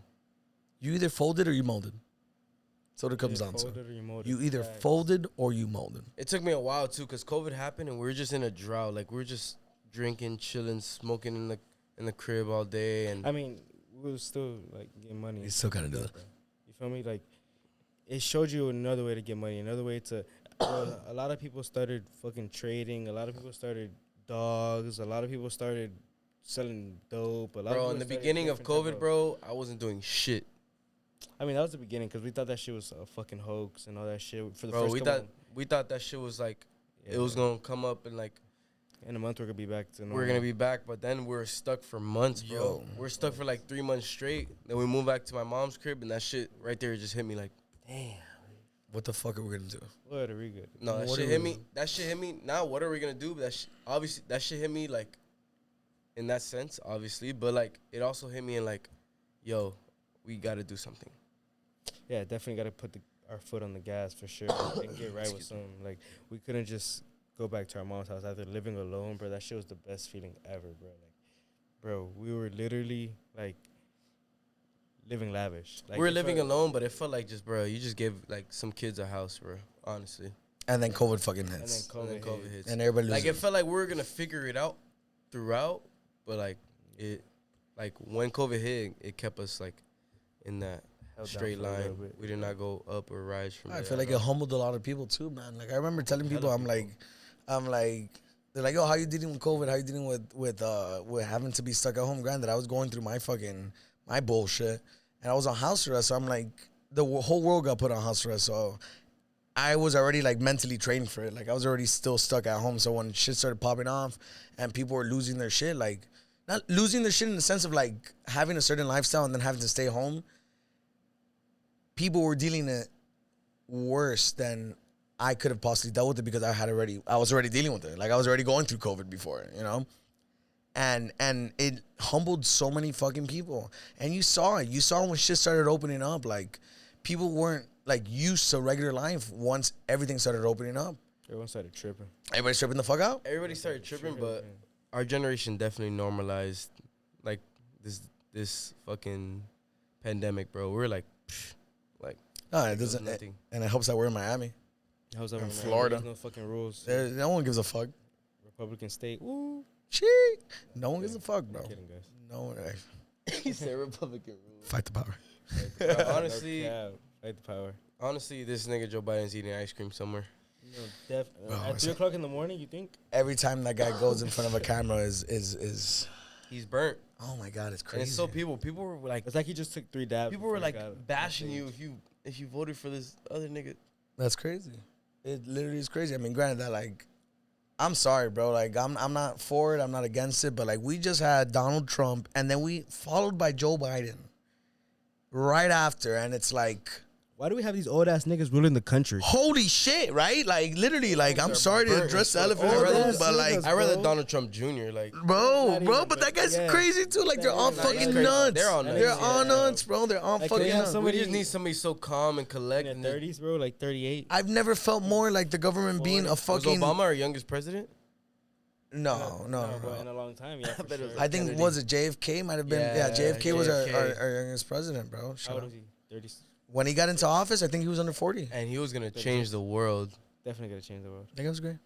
You either folded or you molded. That's what it comes down to. You either folded or you molded. It took me a while too, cause COVID happened and we were just in a drought. Like, we were just drinking, chilling, smoking in the crib all day. And I mean, we was still like getting money. You still gotta do it. You feel me? Like it showed you another way to get money, another way to. A lot of people started fucking trading. A lot of people started dogs. A lot of people started selling dope. A lot of Bro, people in the started beginning of different type COVID, bro, I wasn't doing shit. I mean, that was the beginning because we thought that shit was a fucking hoax and all that shit. For the Bro, first we thought that shit was like, it was gonna come up and like, in a month we're gonna be back to normal. we're gonna be back, but then we're stuck for months, bro. Yo. We're stuck for like 3 months straight. Then we moved back to my mom's crib, and that shit right there just hit me like, damn. What the fuck are we gonna do? What are we good? No, that What shit are hit we- me. That shit hit me. Now, what are we gonna do? But obviously, that shit hit me like, in that sense, obviously. But like, it also hit me in like, yo, we gotta do something. Yeah, definitely got to put our foot on the gas for sure and get right with something. Like we couldn't just go back to our mom's house after living alone, bro. That shit was the best feeling ever, bro. Like, bro, we were literally like living lavish. Like, We were it living felt- alone, but it felt like just, bro, you just gave like some kids a house, bro. Honestly, And then COVID fucking And then hits. and then COVID, COVID hit. hits. And everybody Like loses. it felt like we were gonna figure it out throughout, but like it, like when COVID hit, it kept us like in that Held down straight for a little line. bit. We did not go up or rise from I there feel at like it all. humbled a lot of people too, man. Like I remember telling people, Hella I'm like, they're like, yo, how you dealing with COVID? How you dealing with having to be stuck at home? Granted, I was going through my bullshit, and I was on house arrest. So I'm like, the whole world got put on house arrest. So I was already like mentally trained for it. Like I was already still stuck at home. So when shit started popping off, and people were losing their shit, like not losing their shit in the sense of like having a certain lifestyle and then having to stay home. People were dealing it worse than I could have possibly dealt with it because I was already dealing with it. Like I was already going through COVID before, you know? And it humbled so many fucking people. And you saw it. You saw when shit started opening up, like people weren't like used to regular life once everything started opening up. Everyone started tripping. Everybody's tripping the fuck out. Everybody started tripping, but our generation definitely normalized like this fucking pandemic, bro. We're like, psh, like No, it it was doesn't. nothing. And it helps that we're in Miami. How's that In in Florida. There's no fucking rules. No one gives a fuck. Republican state. Woo. Shit. No one gives a fuck, bro. I'm kidding, guys. No one. He said Republican rule. Fight the power. Honestly, No cap. Fight the power. honestly, this nigga Joe Biden's eating ice cream somewhere. No, Oh, at 3 o'clock in the morning, you think? Every time that guy goes in front of a camera is He's burnt, oh my god, it's and crazy. it's so people were like, It's like he just took 3 dabs. people were before he got like it. bashing you if you voted for this other nigga. That's crazy. It literally is crazy. I mean, granted that like, I'm sorry, bro. Like, I'm not for it. I'm not against it. But like, we just had Donald Trump, and then we followed by Joe Biden right after, and it's like, Why do we have these old ass niggas ruling the country? holy shit, right? Like, literally, like, I'm They're sorry to burnt address the as elephant fuck. in the I'd room, rather but see like, those- I rather bro. Donald Trump Jr. Like, bro, Not bro, even, but that guy's yeah. crazy too. Like, they're all Not fucking even. nuts. They're all nuts. They're all Yeah. nuts, bro. They're all Like, fucking they have nuts. somebody- we just need somebody so calm and In collected. their 30s, bro, like 38. I've never felt more like the government being a Was fucking Obama our youngest president? no. But in a long time, yeah. For bet it was sure. I think Kennedy. was it JFK might have been yeah, Yeah, JFK was our JFK. youngest president, bro. How Shut old up. is he? 30. When he got into office, I think he was under 40. And he was gonna change the world. Definitely gonna change the world. I think it was great.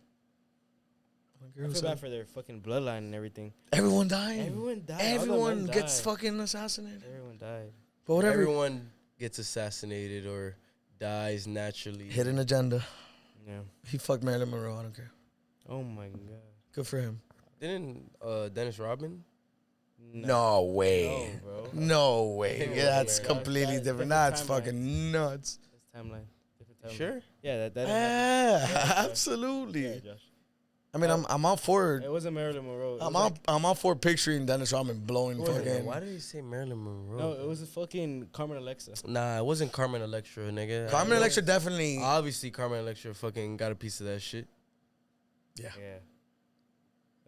I feel bad for their fucking bloodline and everything. Everyone died. Everyone died. All the Everyone men gets died. fucking assassinated. Everyone died. But whatever. Everyone gets assassinated or dies naturally. Hidden agenda. Yeah. He fucked Marilyn Monroe. I don't care. Oh my god. Good for him. Didn't Dennis Rodman? No way. No, bro. No way. Yeah, Yeah, that's yeah. completely That's different. different That's timeline. fucking nuts. This timeline. Different timeline. Sure. Yeah, that Yeah, happened. absolutely. Yeah, Josh. I mean, I'm all for. It wasn't Marilyn Monroe. It I'm was all. like- I'm all for picturing Dennis Rodman blowing Wait a minute, fucking. why did he say Marilyn Monroe? No, it was a fucking Carmen Alexa. Nah, it wasn't Carmen Electra, nigga. Carmen Electra definitely. Obviously, Carmen Electra fucking got a piece of that shit. Yeah. Yeah.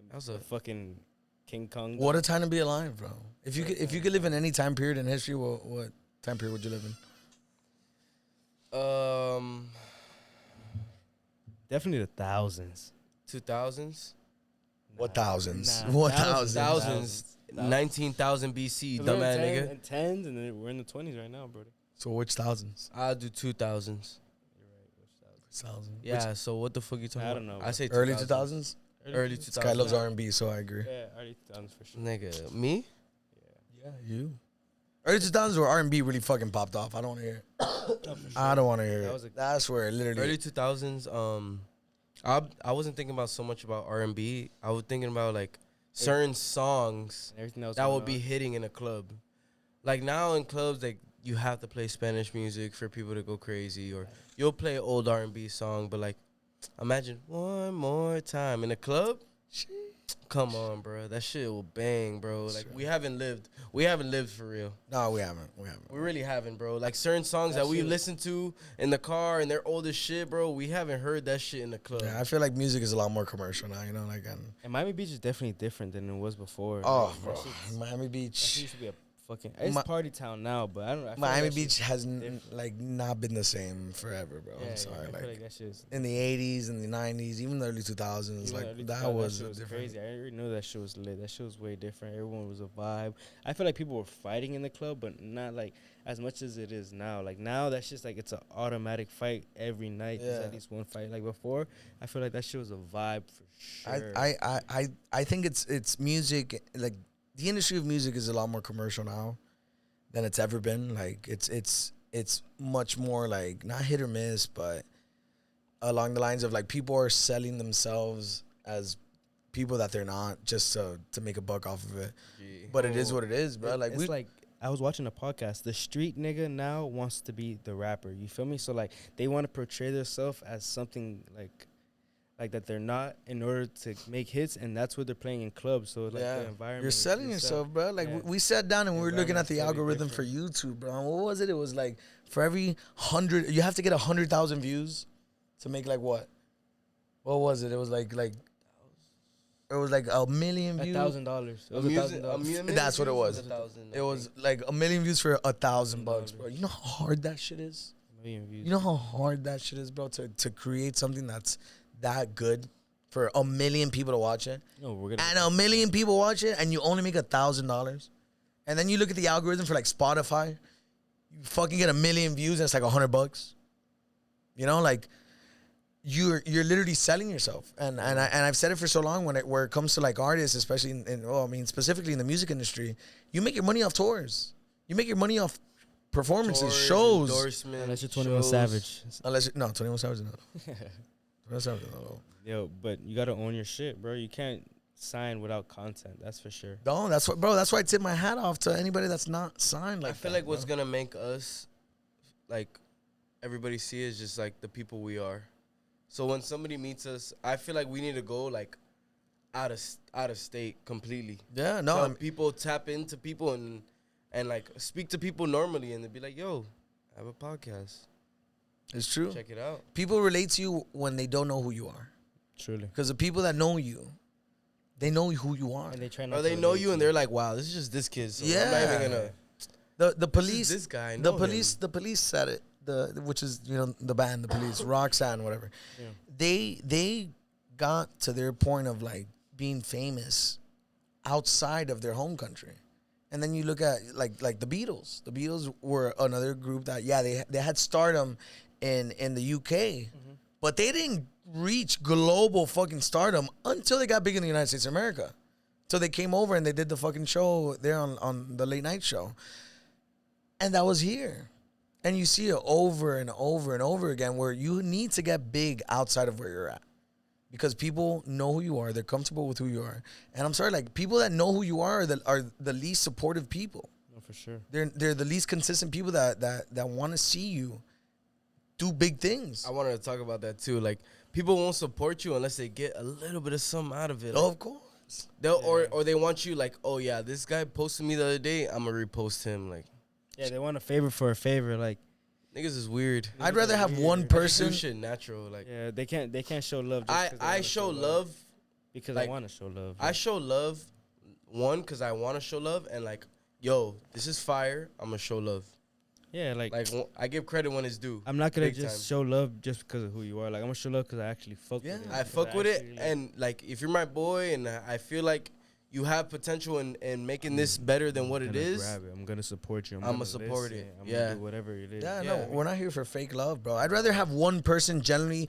That was The a fucking King Kong. What a time to be alive, bro. If you could live in any time period in history, what time period would you live in? Definitely the thousands. 2000s, What thousands? Nah, What thousands. thousands? 19,000 BC, We're in dumbass 10 nigga. And tens, and then we're in the 20s right now, bro. So which thousands? I'll do 2000s. You're right. Which thousands? Thousands. Yeah, so what the fuck you talking I about? don't know, I bro. say Early 2000s. 2000s. Early This guy 2000s. loves R&B, so I agree. Yeah, early 2000s for sure. Nigga, me? Yeah. Yeah, you. Early 2000s where R&B really fucking popped off. I don't want to hear it. I don't want to hear That it. was a- That's where it literally. Early 2000s. I wasn't thinking about so much about R&B. I was thinking about like certain songs Everything else that going would be on. hitting in a club. Like now in clubs, like you have to play Spanish music for people to go crazy, or you'll play an old R&B song. But like, imagine one more time in a club. Come on, bro. That shit will bang, bro. Like we haven't lived for real. No, we haven't. We really haven't, bro. Like certain songs that we listen to in the car and they're old as shit, bro. We haven't heard that shit in the club. Yeah, I feel like music is a lot more commercial now. You know, like And Miami Beach is definitely different than it was before. oh, Like, bro, that shit's- Miami that Beach. shit used to be a fucking. It's party town now, but I don't. I feel Miami like that Beach shit's has different. like not been the same forever, bro. Yeah, I'm sorry. I feel like like that shit's. in the 80s and the 90s, even the early 2000s, Even like early that 2000s, was shit was different. crazy. I already knew that shit was lit. That shit was way different. Everyone was a vibe. I feel like people were fighting in the club, but not like as much as it is now. Like now, that's just like it's an automatic fight every night. There's Yeah. at least one fight. Like before, I feel like that shit was a vibe for sure. I think it's music. Like the industry of music is a lot more commercial now than it's ever been. Like it's much more like not hit or miss, but along the lines of like people are selling themselves as people that they're not just to make a buck off of it. But it is what it is, bro. Like it's like I was watching a podcast. The street nigga now wants to be the rapper. You feel me? So like they want to portray themselves as something like that they're not in order to make hits, and that's what they're playing in clubs. So like the environment. You're selling is yourself, bro. Like Yeah. we sat down and The we were looking at environment's the totally algorithm different. for YouTube, bro. And what was it? It was like for every 100, you have to get 100,000 views to make like what? What was it? It was like it was like a million views. $1,000. It was $1,000. That's what it was. $1,000, It was like a million views for $1,000, bro. You know how hard that shit is? Million views. You know how hard that shit is, bro, to create something that's that good for a million people to watch it. No, we're gonna. And a million people watch it and you only make $1,000. And then you look at the algorithm for like Spotify, you fucking get a million views and it's like $100. You know, like you're literally selling yourself. And I've said it for so long where it comes to like artists, especially specifically in the music industry, you make your money off tours. You make your money off performances, Tours, shows. endorsements, Unless you're 21 shows. Savage. Unless 21 Savage is not. 21 Savage is not. Yo, but you gotta own your shit, bro. You can't sign without content. That's for sure. No, that's what, bro. That's why I tip my hat off to anybody that's not signed. Like I feel that, like what's bro. gonna make us, like, everybody see is just like the people we are. So when somebody meets us, I feel like we need to go like out of state completely. Yeah, no, So I mean, people tap into people and like speak to people normally, and they'd be like, "Yo, I have a podcast. it's true. Check it out." People relate to you when they don't know who you are. Truly. Because the people that know you, they know who you are. And they try not. Or they to know relate you to and they're like, "Wow, this is just this kid." So I'm not Yeah. even gonna. The police, this guy, I the know police, him. the police said it. Which is the band, the police, Roxanne, whatever. Yeah. They got to their point of like being famous outside of their home country. And then you look at like the Beatles. The Beatles were another group that they had stardom in the UK, but they didn't reach global fucking stardom until they got big in the United States of America. So they came over and they did the fucking show there on the late night show. And that was here. And you see it over and over and over again where you need to get big outside of where you're at. Because people know who you are. They're comfortable with who you are. And I'm sorry, like people that know who you are the least supportive people. No, for sure. They're the least consistent people that want to see you do big things. I wanted to talk about that too. Like people won't support you unless they get a little bit of something out of it. Oh, of course. Or they want you like, oh yeah, this guy posted me the other day. I'm gonna repost him. Like Yeah, they want a favor for a favor. Like, niggas is weird. I'd rather have one Do person. shit natural. Like yeah, they can't show love. Just 'cause they I wanna show love. because like, I want to show love. I show love. One, because I want to show love, and like, yo, this is fire. I'm gonna show love. yeah, like I give credit when it's due. I'm not gonna big just time. show love just because of who you are. Like I'm gonna show love because I actually fuck Yeah. with it. I 'Cause fuck with it, actually, and like, if you're my boy, and I feel like you have potential in making this better than what I'm it gonna is. grab it. I'm gonna support you. I'ma gonna support listen. it. I'm Yeah. gonna do whatever it is. Yeah, Yeah. no, we're not here for fake love, bro. I'd rather have one person generally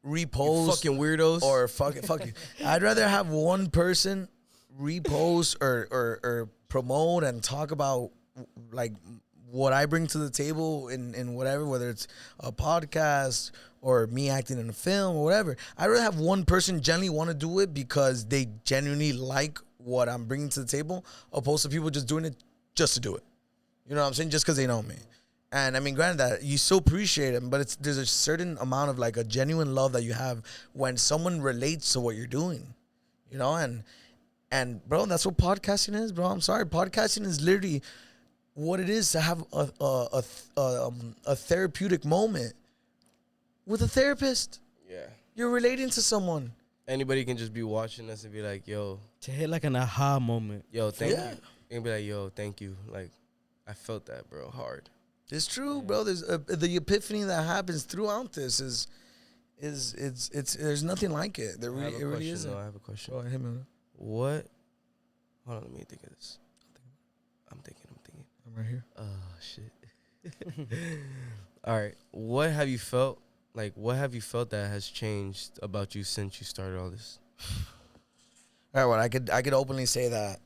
repost Fucking weirdos. or fuck you. I'd rather have one person repost or promote and talk about like what I bring to the table in whatever, whether it's a podcast or me acting in a film or whatever. I'd rather have one person genuinely want to do it because they genuinely like what I'm bringing to the table, opposed to people just doing it just to do it. You know what I'm saying? Just because they know me. And I mean, granted that you still appreciate it, but there's a certain amount of like a genuine love that you have when someone relates to what you're doing, you know? And bro, that's what podcasting is, bro. I'm sorry. Podcasting is literally what it is to have a therapeutic moment with a therapist. Yeah. You're relating to someone. Anybody can just be watching us and be like, yo, To hit like an aha moment. yo, thank Yeah. you. And be like, yo, thank you. Like, I felt that, bro, hard. It's true, bro. There's the epiphany that happens throughout this is there's nothing like it. There really, it really isn't. I have a question. Go ahead, man. What? Hold on, let me think of this. I'm thinking. I'm right here. Oh, shit. All right. What have you felt? Like, what have you felt that has changed about you since you started all this? All right, well, I could openly say that,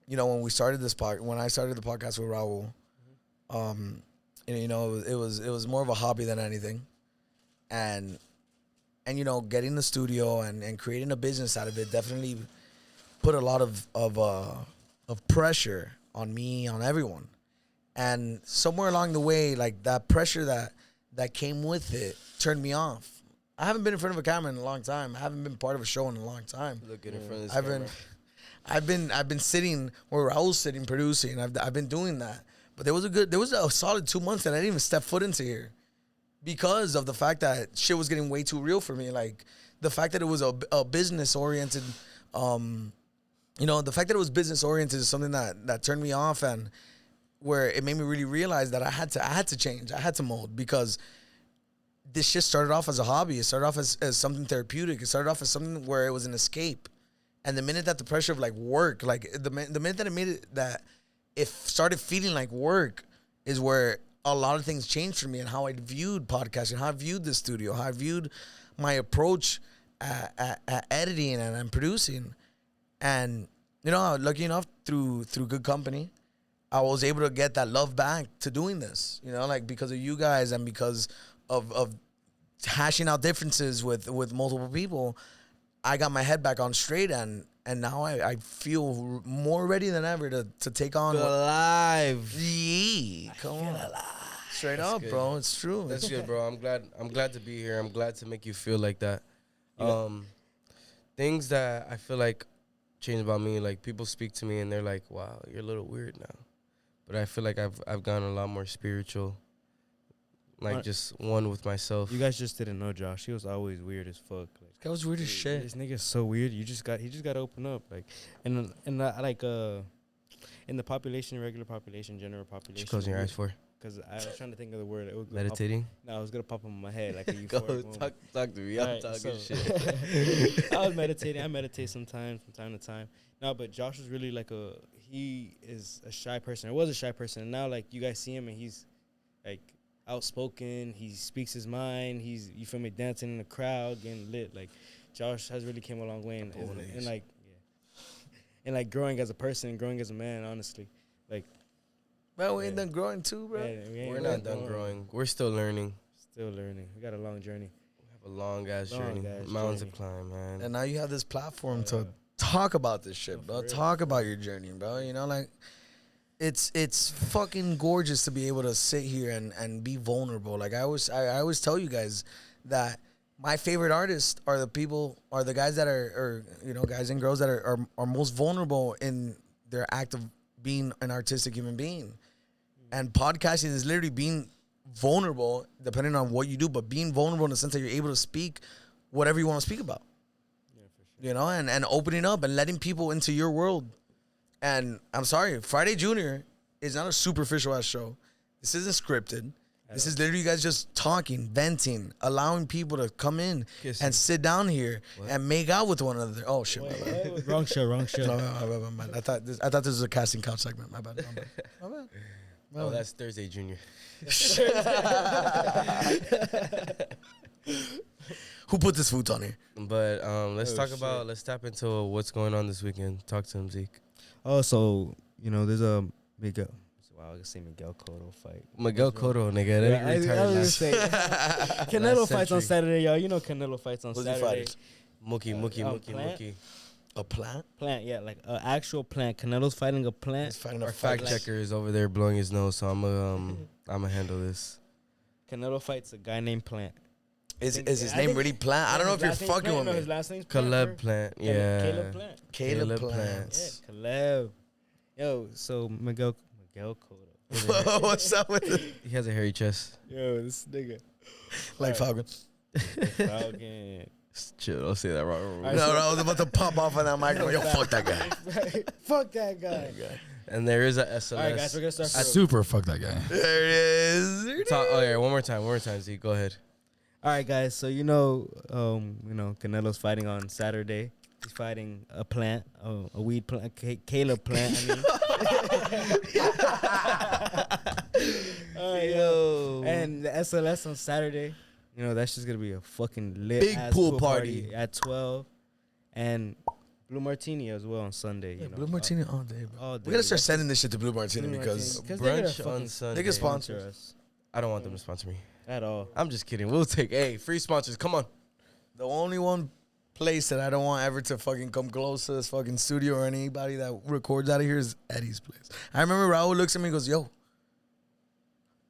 you know, when I started the podcast with Raul, and you know, it was more of a hobby than anything, and you know, getting the studio and creating a business out of it definitely put a lot of pressure on me, on everyone, and somewhere along the way, like that pressure that came with it turned me off. I haven't been in front of a camera in a long time. I haven't been part of a show in a long time. Looking in front of this camera. I've been sitting where Raul's sitting producing. I've been doing that. But there was a solid 2 months that I didn't even step foot into here because of the fact that shit was getting way too real for me. Like the fact that it was a business oriented, you know, the fact that it was business oriented is something that turned me off, and where it made me really realize that I had to change. I had to mold, because this shit started off as a hobby. It started off as something therapeutic. It started off as something where it was an escape. And the minute that the pressure of like work, like the minute that it made it that it started feeling like work, is where a lot of things changed for me, and how I viewed podcasting, how I viewed the studio, how I viewed my approach at editing and producing. And you know, lucky enough through good company, I was able to get that love back to doing this. You know, like because of you guys and because of hashing out differences with multiple people, I got my head back on straight, and now I feel more ready than ever to take on. Feel alive. Yeah, come on. Straight That's up, good. bro. It's true. That's good, bro. I'm glad to be here. I'm glad to make you feel like that. Things that I feel like changed about me, like people speak to me and they're like, "Wow, you're a little weird now," but I feel like I've gotten a lot more spiritual. Like just one with myself. You guys just didn't know Josh. He was always weird as fuck. Like, That was weird as shit. this nigga's so weird. He just got to open up. Like, and like in the population, regular population, general population. What you closing your eyes for? Because I was trying to think of the word. It was Meditating. No, I was gonna pop in my head like a Go euphoric moment. talk to me. I'm Alright, talking so- shit. I was meditating. I meditate sometimes, from time to time. No, but Josh was really like he is a shy person. Or was a shy person. And now, like, you guys see him and he's, like, outspoken. He speaks his mind. He's, you feel me, dancing in the crowd, getting lit. Like, Josh has really came a long way. And like, yeah. And, like, growing as a person, growing as a man, honestly. Like, Bro, we ain't done growing too, bro. yeah, we ain't We're not done growing. We're still learning. Still learning. We got a long journey. We have a long ass Long journey. ass Mountains journey. to climb, man. And now you have this platform Yeah. to talk about this shit, No, bro. for real. Talk about your journey, bro. You know, like it's fucking gorgeous to be able to sit here and be vulnerable. Like I always tell you guys that my favorite artists are the guys that are you know, guys and girls that are most vulnerable in their act of being an artistic human being. And podcasting is literally being vulnerable, depending on what you do, but being vulnerable in the sense that you're able to speak whatever you want to speak about. Yeah, for sure. You know, and opening up and letting people into your world. And I'm sorry, Friday Jr. is not a superficial ass show. This isn't scripted. This is literally you guys just talking, venting, allowing people to come in Kissing. and sit down here and make out with one another. Oh shit, my bad. Wrong show. No, my bad. I thought this was a casting couch segment. My bad. My bad. Oh, that's Thursday, Junior. Who put this food on here? But let's Oh, talk shit. about, let's tap into what's going on this weekend. Talk to him, Zeke. Oh, so, you know, there's a big Wow, I can see Miguel Cotto fight. Miguel Cotto, nigga. That nigga retired last Canelo fights on century. Saturday, y'all. You know Canelo fights on Who's he Saturday. fighting? Plant? Mookie. A plant? Plant, yeah, like an actual plant. Canelo's fighting a He's plant. fighting Our a fact fight. checker is over there blowing his nose, so I'm gonna handle this. Canelo fights a guy named Plant. Is I his think- really Plant? I don't know if you're fucking with His me. last name's Plant, Caleb bro. Plant, Caleb- yeah. Caleb Plant. Caleb Yeah, Plant. Caleb. Yo, so Miguel Cotto. What's up with it? He has a hairy chest. Yo, this nigga. Like Falcon. Falcon. Chill, don't say that wrong. Alright, No, I was about to pop off on that microphone. Yo, fuck that guy. Fuck that guy. And there is a SLS. All right, guys, we're gonna start. Super fuck that guy. There it is. Oh yeah, one more time, Z. Go ahead. All right, guys. So you know, Canelo's fighting on Saturday. He's fighting a plant, a weed plant, Caleb Plant. I mean, Yo. and the SLS on Saturday. You know, that's just gonna be a fucking lit Big ass pool party. at 12, and Blue Martini as well on Sunday. You know, Blue Martini all day, bro. all day. We gotta start sending this shit to Blue Martini Blue because Martini. 'Cause they're gonna Brunch on fucking Sunday. they get sponsors. sponsor us I don't want them to sponsor me. at all. I'm just kidding. We'll take free sponsors. Come on. the only one place that I don't want ever to fucking come close to this fucking studio or anybody that records out of here is Eddie's place. I remember Raul looks at me and goes, "Yo,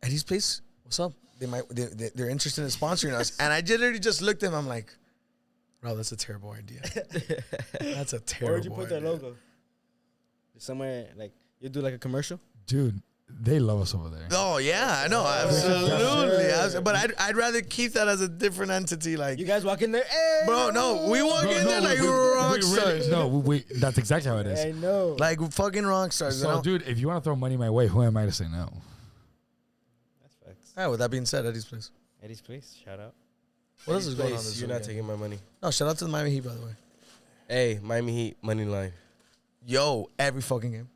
Eddie's place, what's up? They're interested in sponsoring us." And I literally just looked at him. I'm like, "Bro, that's a terrible idea. That's a terrible Where'd you put that idea." logo? Somewhere like you do like a commercial. Dude, they love us over there. Oh yeah, I know, absolutely. But I'd rather keep that as a different entity. Like, You guys walk in there, hey, bro, no, we walk in there like we're rock stars. That's exactly how it is. I know. Like fucking rock stars. So, dude, if you want to throw money my way, who am I to say no? That's facts. All right, with that being said, Eddie's place. Eddie's place, shout out. What else is going on Place, this You're not weekend? taking my money. No, shout out to the Miami Heat, by the way. Hey, Miami Heat money line. Yo, every fucking game.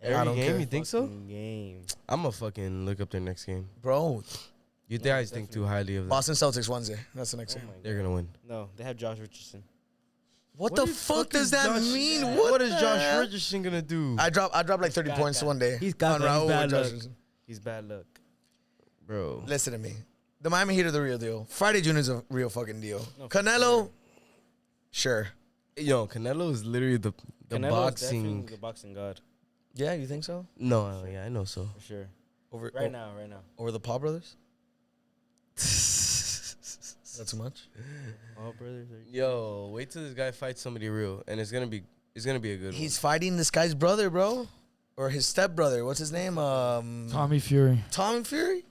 Every I don't game, care. you think so? Fucking Game. I'm gonna fucking look up their next game. Bro, You guys think too highly of them? Boston Celtics Wednesday. That's the next Oh game. my They're God. gonna win. No, they have Josh Richardson. What the the fuck fuck does is that Josh- mean? What is the Josh hell? Richardson gonna do, I dropped like 30 Got points that. one day. He's got on that. He's Raul bad with luck. Richardson. He's bad luck. bro? Listen to me. The Miami Heat are the real deal. Friday Jr. is a real fucking deal. No, for Canelo, sure. Yo, Canelo is literally the Canelo's boxing. definitely the boxing god Yeah, you think so? No, yeah, I know so. for sure. Over Right now. over the Paul brothers? Is that too much? All brothers. Are Yo, wait till this guy fights somebody real, and it's gonna be a good He's fighting this guy's brother, bro, or his stepbrother. What's his name? Tommy Fury. Tommy Fury.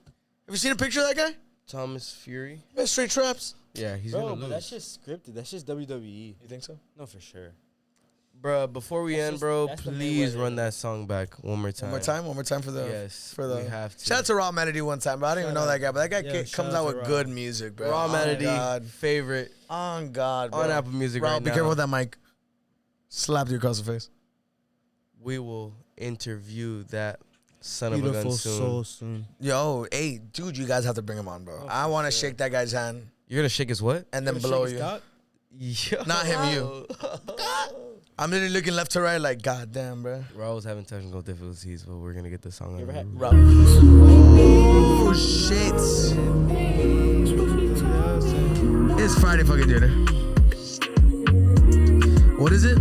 Have you seen a picture of that guy? one. Thomas Fury. Yeah, straight traps. Yeah, he's Bro, gonna but lose. that's just scripted. That's just WWE. You think so? No, for sure. Bruh, before we That's end, just- bro, that's the please Mayweather. run that song back one more time. One more time for the Yes, for the we have to. Shout out to Raw Melody one time, bro. I don't even know that guy, but that guy Yeah, comes shout out out with to Raw. good music, bro. Raw On Melody, God. favorite On God, bro. on Apple Music Raw, right be now. careful with that mic. Slapped you across the face. We will interview that son of a gun soon. soon. Yo, hey, dude, you guys have to bring him on, bro. Oh, I for want to sure. shake that guy's hand You're gonna shake his what? and then blow you. Yo. Not him, you. I'm literally looking left to right like, God damn, bro. Raul's having technical difficulties, but we're gonna get the song You ever on. had- Raw. Oh, shit. It's Friday fucking dinner. What is it?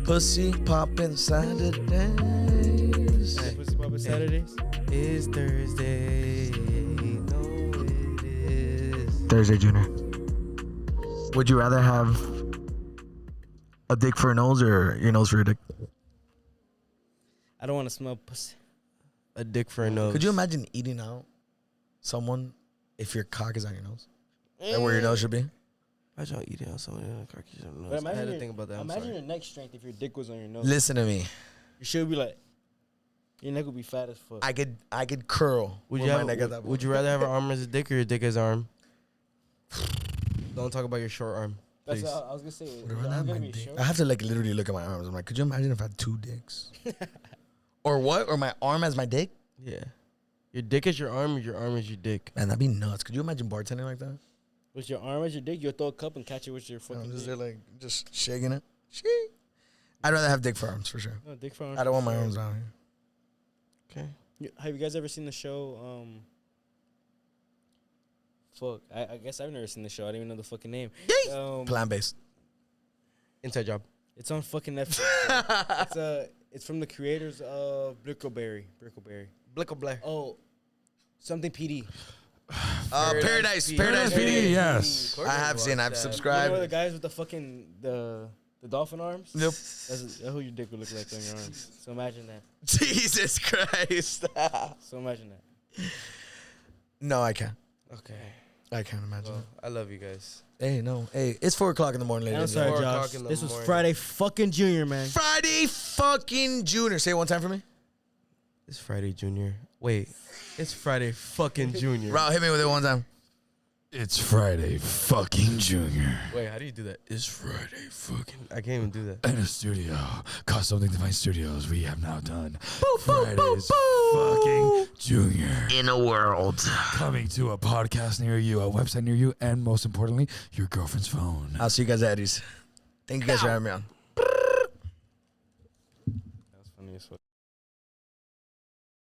Pussy poppin' Saturdays. Pussy Papa Saturdays. It's Thursday. No, it is. Thursday, Junior. Would you rather have a dick for a nose or your nose for a dick? I don't want to smell pussy. A dick for a nose. Could you imagine eating out someone if your cock is on your nose? That where your nose should be? Imagine eating on someone in a car. But I imagine had to your- think about that. I'm Imagine sorry. your neck strength if your dick was on your nose. Listen to me. Your shit would be like, your neck would be fat as fuck. I could curl Would with you, my neck at that would point. you rather have an arm as a dick or your dick as an arm? Don't talk about your short arm, That's please. what I was gonna say. Would I Is rather that have gonna my be dick? short? I have to like literally look at my arms. I'm like, could you imagine if I had two dicks? Or what? Or my arm as my dick? Yeah. Your dick is your arm or your arm is your dick? Man, that'd be nuts. Could you imagine bartending like that? With your arm as your dick, you'll throw a cup and catch it with your fucking I'm just dick. there like just shaking it. Shake. I'd rather have dick for arms for sure. No, dick for arms. I don't want my for sure. arms out here. Okay. Have you guys ever seen the show? Fuck, I guess I've never seen the show. I don't even know the fucking name. Plant based. Inside job. It's on fucking Netflix. It's from the creators of Brickleberry. Blickle Blair. Oh, something PD. Paradise Paradise PD, yes. I have seen. I've You know subscribed. the guys with the fucking the dolphin arms? Yep. That's who your dick would look like on your arms. So imagine that. Jesus Christ. So imagine that. No, I can't. Okay. I can't imagine. Well, I love you guys. Hey, no. Hey, it's 4 o'clock in the morning, ladies. I'm and sorry, 4 gentlemen. o'clock Josh. in the This was morning. Friday fucking Junior, man. Friday fucking Junior. Say it one time for me. It's Friday Junior. Wait. It's Friday fucking Junior. Raul, hit me with it one time. It's Friday fucking Junior. Wait, how do you do that? It's Friday fucking. I can't even do that. In a studio. Cost Something to Find Studios. We have now done Friday's fucking Junior. In a world. Coming to a podcast near you, a website near you, and most importantly, your girlfriend's phone. I'll see you guys at Eddie's. Thank you guys for having me on. That was funny as fuck.